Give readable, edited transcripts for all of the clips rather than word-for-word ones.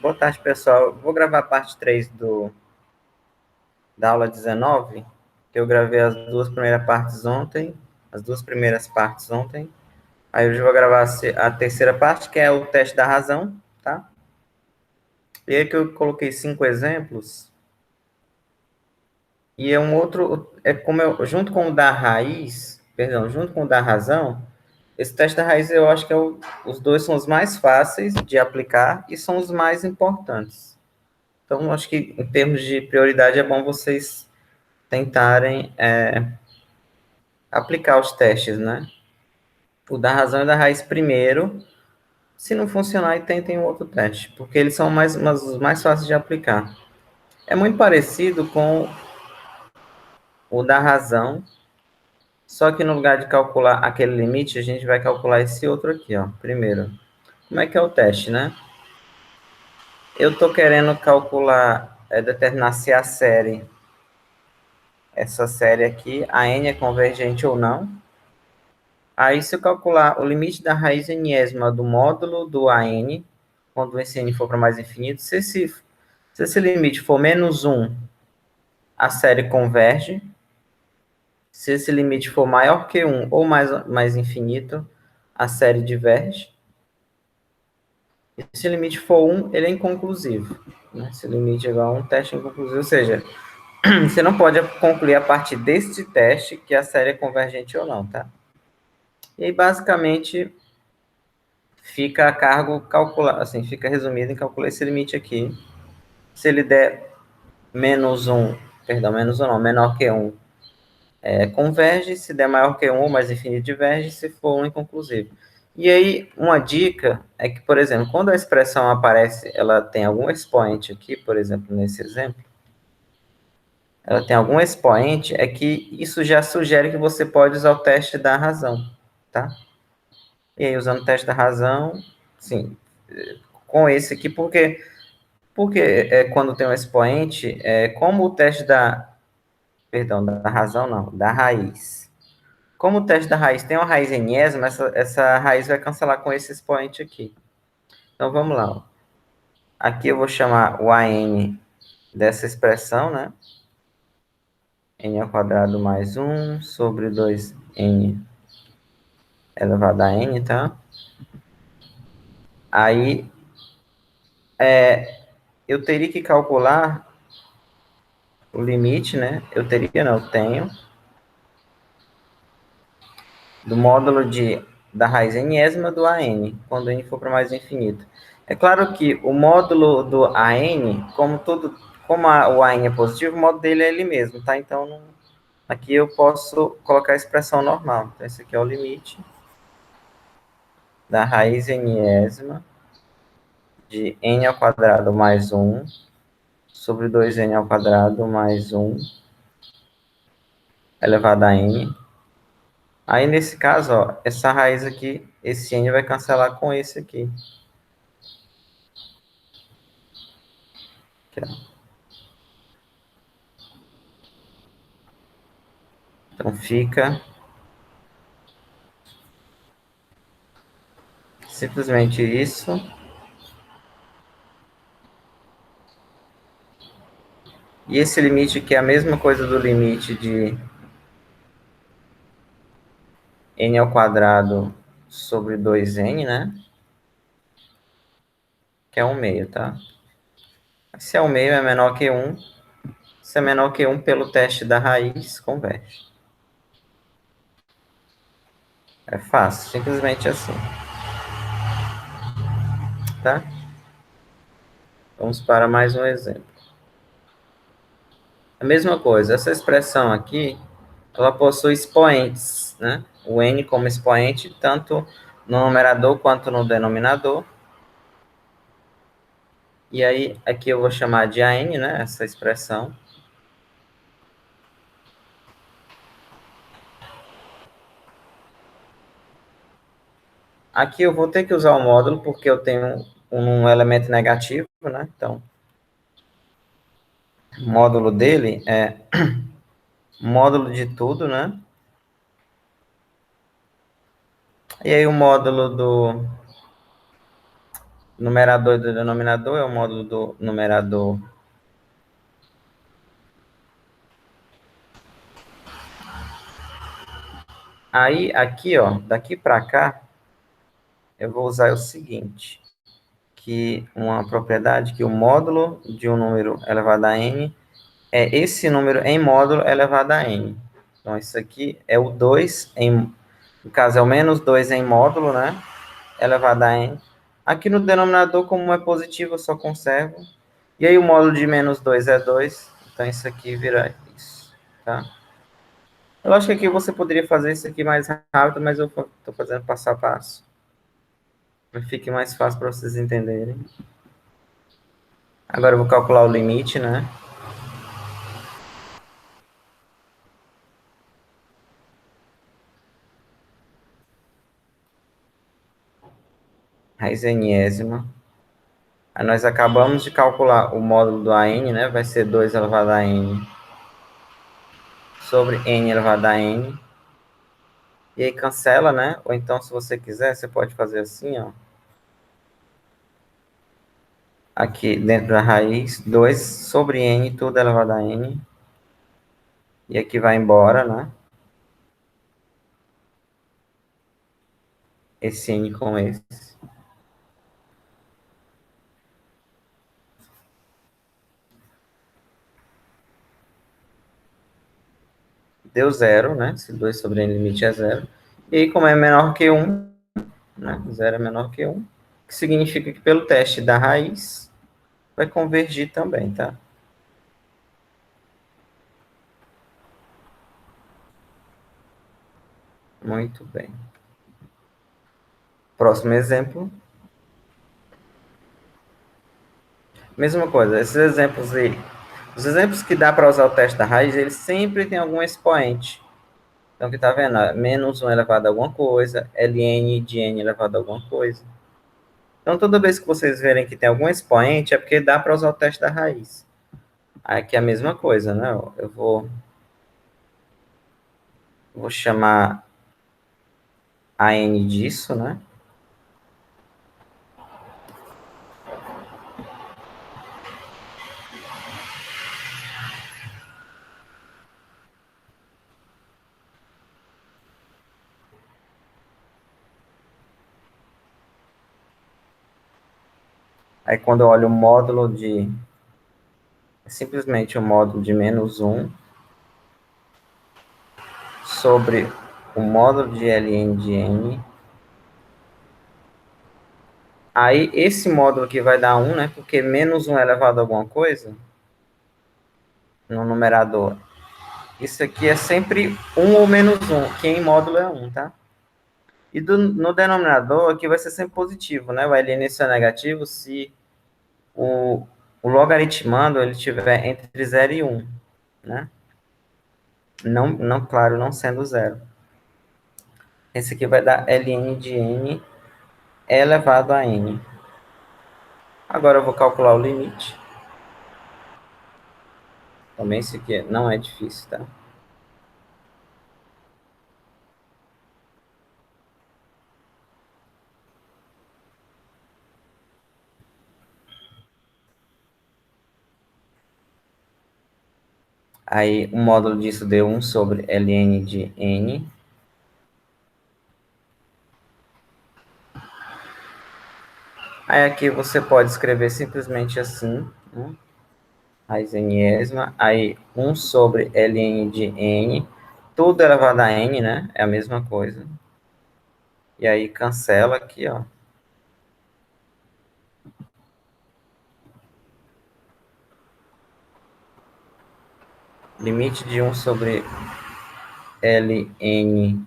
Boa tarde, pessoal. Vou gravar a parte 3 da aula 19, que eu gravei as duas primeiras partes ontem. Aí hoje eu vou gravar a terceira parte, que é o teste da razão, tá? E aí que eu coloquei 5 exemplos. E é um outro, como junto com o da raiz, perdão, junto com o da razão, esse teste da raiz eu acho que os dois são os mais fáceis de aplicar e são os mais importantes. Então, acho que em termos de prioridade é bom vocês tentarem aplicar os testes, né? O da razão e da raiz primeiro. Se não funcionar, aí tentem um outro teste, porque eles são os mais fáceis de aplicar. É muito parecido com o da razão, só que no lugar de calcular aquele limite, a gente vai calcular esse outro aqui, ó. Primeiro, como é que é o teste, né? Eu estou querendo calcular, determinar se a série, essa série aqui, a n é convergente ou não. Aí, se eu calcular o limite da raiz enésima do módulo do AN, quando esse n for para mais infinito, se esse limite for menos 1, a série converge. Se esse limite for maior que 1 ou mais infinito, a série diverge. E se o limite for 1, ele é inconclusivo. Né? Se o limite é igual a 1, teste é inconclusivo. Ou seja, você não pode concluir a partir deste teste que a série é convergente ou não, tá? E aí, basicamente, fica a cargo calcular, assim, fica resumido em calcular esse limite aqui. Se ele der menos 1, perdão, menos 1 não, menor que 1, converge. Se der maior que 1 ou mais infinito, diverge. Se for 1, inconclusivo. E aí, uma dica é que, por exemplo, quando a expressão aparece, ela tem algum expoente aqui, por exemplo, nesse exemplo, ela tem algum expoente, é que isso já sugere que você pode usar o teste da razão, tá? E aí, usando o teste da razão, sim, com esse aqui, porque quando tem um expoente, como o teste perdão, da razão não, da raiz. Como o teste da raiz tem uma raiz enésima, essa raiz vai cancelar com esse expoente aqui. Então, vamos lá. Ó. Aqui eu vou chamar o AN dessa expressão, né? N ao quadrado mais 1 sobre 2N elevado a N, tá? Aí, eu teria que calcular o limite, né? Eu tenho, do módulo da raiz enésima do AN, quando N for para mais infinito. É claro que o módulo do AN, como o AN é positivo, o módulo dele é ele mesmo, tá? Então, aqui eu posso colocar a expressão normal. Então, esse aqui é o limite da raiz enésima de n ao quadrado mais 1 sobre 2n ao quadrado mais 1 elevado a n. Aí, nesse caso, ó, essa raiz aqui, esse n vai cancelar com esse aqui. Aqui, ó. Então, fica simplesmente isso. E esse limite aqui é a mesma coisa do limite de n ao quadrado sobre 2n, né? Que é 1 meio, tá? Se é 1 meio, é menor que 1. Se é menor que 1, pelo teste da raiz, converte. É fácil, simplesmente assim. Tá? Vamos para mais um exemplo. A mesma coisa, essa expressão aqui, ela possui expoentes, né? O n como expoente, tanto no numerador quanto no denominador. E aí, aqui eu vou chamar de AN, né? Essa expressão. Aqui eu vou ter que usar o módulo, porque eu tenho um elemento negativo, né? Então, o módulo dele é módulo de tudo, né? E aí o módulo Numerador do denominador é o módulo do numerador. Aí, aqui, ó, daqui para cá, eu vou usar o seguinte, que uma propriedade que o módulo de um número elevado a n é esse número em módulo elevado a n. Então, isso aqui é o 2 em, no caso, é o menos 2 em módulo, né? Elevado a n. Aqui no denominador, como é positivo, eu só conservo. E aí o módulo de menos 2 é 2. Então, isso aqui vira isso, tá? Eu acho que aqui você poderia fazer isso aqui mais rápido, mas eu estou fazendo passo a passo. Para que fique mais fácil para vocês entenderem. Agora eu vou calcular o limite, né? Raiz enésima. Aí nós acabamos de calcular o módulo do AN, né? Vai ser 2 elevado a n sobre n elevado a n. E aí cancela, né? Ou então, se você quiser, você pode fazer assim, ó. Aqui dentro da raiz, 2 sobre n, tudo elevado a n. E aqui vai embora, né? Esse n com esse. Deu zero, né? Se 2 sobre n limite é zero. E aí, como é menor que 1, né? 0 é menor que 1, que significa que pelo teste da raiz vai convergir também, tá? Muito bem. Próximo exemplo. Mesma coisa, esses exemplos aí. Os exemplos que dá para usar o teste da raiz, eles sempre tem algum expoente. Então, que tá vendo? Menos 1 elevado a alguma coisa, ln de n elevado a alguma coisa. Então, toda vez que vocês verem que tem algum expoente, é porque dá para usar o teste da raiz. Aqui é a mesma coisa, né? Eu vou chamar a n disso, né? Aí, quando eu olho o módulo de... É simplesmente o módulo de menos 1 sobre o módulo de ln de n. Aí, esse módulo aqui vai dar 1, né? Porque menos 1 é elevado a alguma coisa no numerador. Isso aqui é sempre 1 ou menos 1, que em módulo é 1, tá? E no denominador aqui vai ser sempre positivo, né? O ln só é negativo se o logaritmando ele estiver entre 0 e 1, né? Não, claro, não sendo zero. Esse aqui vai dar ln de n elevado a n. Agora eu vou calcular o limite. Também isso aqui não é difícil, tá? Aí o módulo disso deu 1 sobre ln de n. Aí aqui você pode escrever simplesmente assim, né? Raiz enésima, aí 1 sobre ln de n, tudo elevado a n, né? É a mesma coisa. E aí cancela aqui, ó. Limite de 1 sobre ln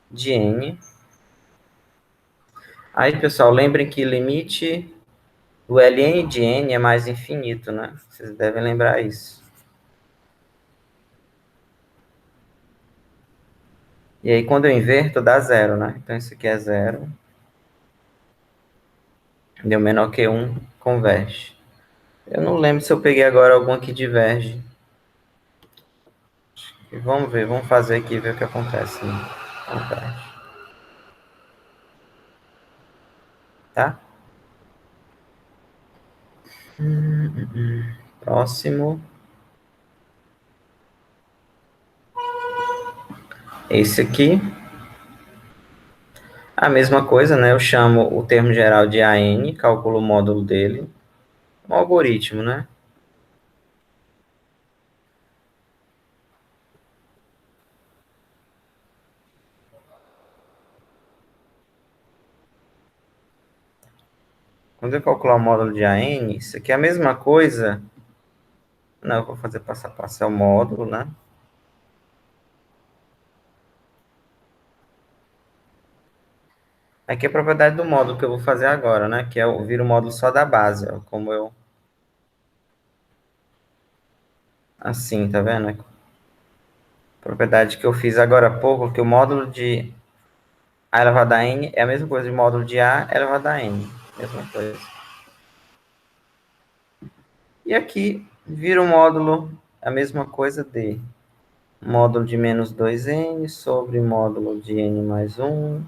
de n. Aí, pessoal, lembrem que limite do ln de n é mais infinito, né? Vocês devem lembrar isso. E aí, quando eu inverto, dá zero, né? Então, isso aqui é zero. Deu menor que 1, converge. Eu não lembro se eu peguei agora algum que diverge. E vamos ver, vamos fazer aqui e ver o que acontece. Né? Converge. Tá? Próximo. Esse aqui. A mesma coisa, né? Eu chamo o termo geral de AN, calculo o módulo dele. Um algoritmo, né? Quando eu calcular o módulo de AN, isso aqui é a mesma coisa. Não, eu vou fazer passo a passo. É o módulo, né? Aqui é a propriedade do módulo que eu vou fazer agora, né? Que é o vira o módulo só da base, ó, como eu... Assim, tá vendo? Propriedade que eu fiz agora há pouco, que o módulo de A elevado a N é a mesma coisa de módulo de A elevado a N. Mesma coisa. E aqui vira o módulo, a mesma coisa de módulo de menos 2n sobre módulo de n mais 1.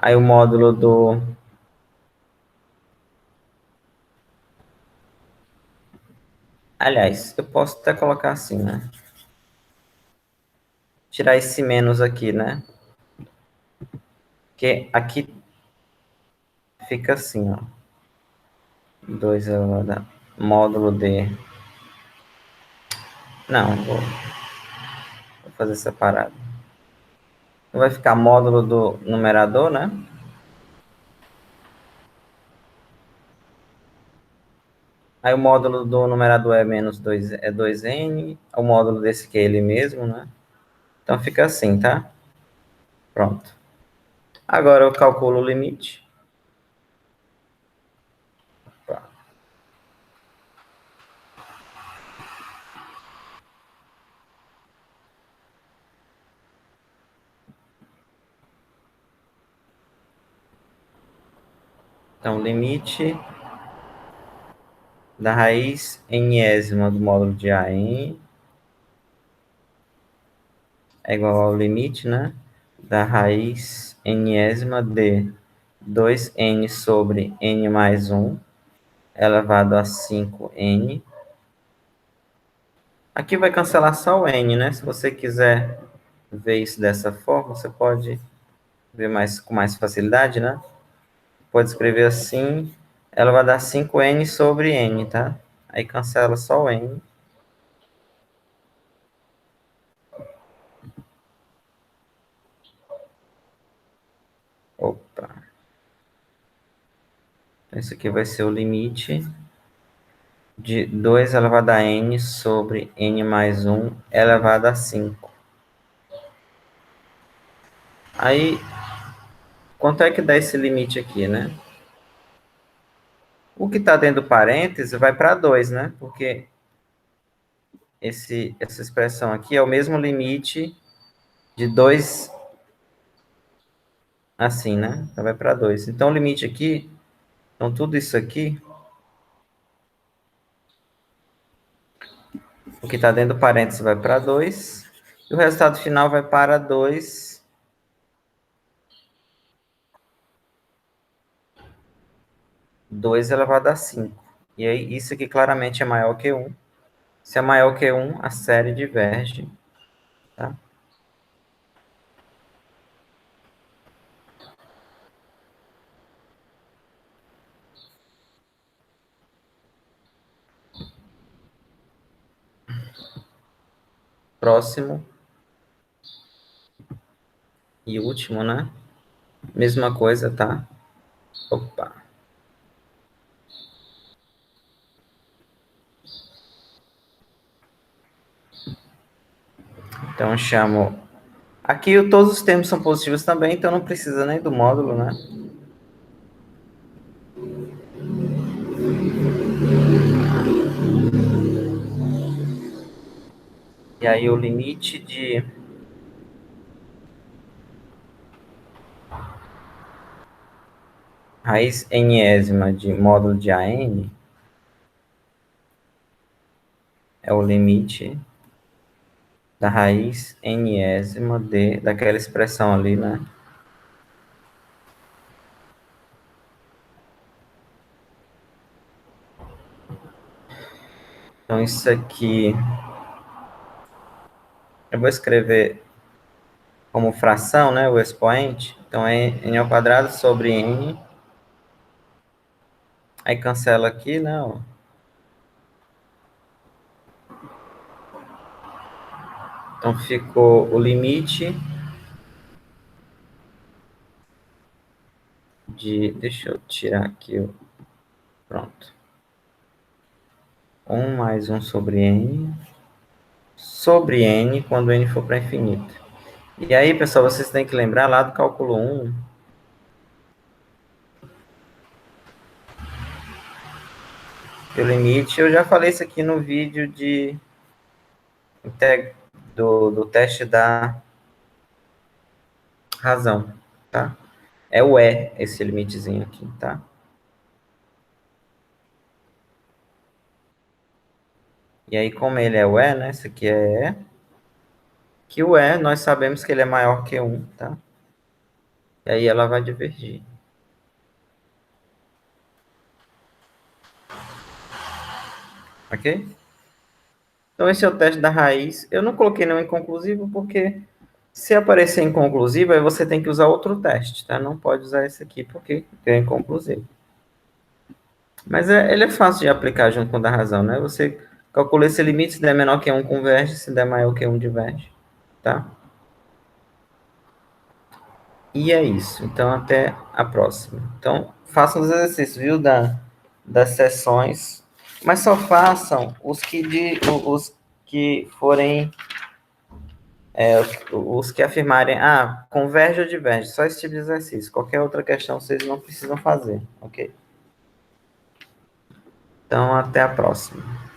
Aí o módulo do... Aliás, eu posso até colocar assim, né? Tirar esse menos aqui, né? Porque aqui fica assim, ó. 2 elevado a módulo de... Não, vou fazer separado. Então vai ficar módulo do numerador, né? Aí o módulo do numerador é menos 2, é 2n. O módulo desse que é ele mesmo, né? Então fica assim, tá? Pronto. Agora eu calculo o limite. Então, limite da raiz nésima do módulo de AN é igual ao limite, né? Da raiz nésima de 2n sobre n mais 1 elevado a 5n. Aqui vai cancelar só o n, né? Se você quiser ver isso dessa forma, você pode ver mais, com mais facilidade, né? Pode escrever assim, ela vai dar 5n sobre n, tá? Aí cancela só o n. Opa. Esse aqui vai ser o limite de 2 elevado a n sobre n mais 1 elevado a 5. Aí, quanto é que dá esse limite aqui, né? O que está dentro do parêntese vai para 2, né? Porque essa expressão aqui é o mesmo limite de 2 assim, né? Então vai para 2. Então o limite aqui, então tudo isso aqui, o que está dentro do parênteses vai para 2. E o resultado final vai para 2 elevado a 5. E aí isso aqui claramente é maior que 1. Se é maior que 1, a série diverge. Tá? Próximo e último, né? Mesma coisa, tá? Opa. Então eu chamo... Aqui todos os termos são positivos também, então não precisa nem do módulo, né? E aí o limite de raiz enésima de módulo de AN é o limite da raiz enésima daquela expressão ali, né? Então, isso aqui, eu vou escrever como fração, né, o expoente. Então, é n ao quadrado sobre n. Aí cancela aqui, né, ó. Então, ficou o limite de... Deixa eu tirar aqui o... Pronto. 1 mais 1 sobre n. Sobre n, quando n for para infinito. E aí, pessoal, vocês têm que lembrar lá do cálculo 1, que o limite, eu já falei isso aqui no vídeo do teste da razão, tá? É o E, esse limitezinho aqui, tá? E aí, como ele é o E, né? Esse aqui é E. Que o E, nós sabemos que ele é maior que 1, tá? E aí ela vai divergir. Ok? Então, esse é o teste da raiz. Eu não coloquei nenhum inconclusivo, porque se aparecer inconclusivo, aí você tem que usar outro teste, tá? Não pode usar esse aqui, porque é inconclusivo. Mas ele é fácil de aplicar junto com o da razão, né? Você calcula esse limite, se der menor que 1, converge, se der maior que 1, diverge, tá? E é isso. Então, até a próxima. Então, façam os exercícios, viu, das sessões, mas só façam os que forem, os que afirmarem, converge ou diverge, só esse tipo de exercício. Qualquer outra questão vocês não precisam fazer, ok? Então, até a próxima.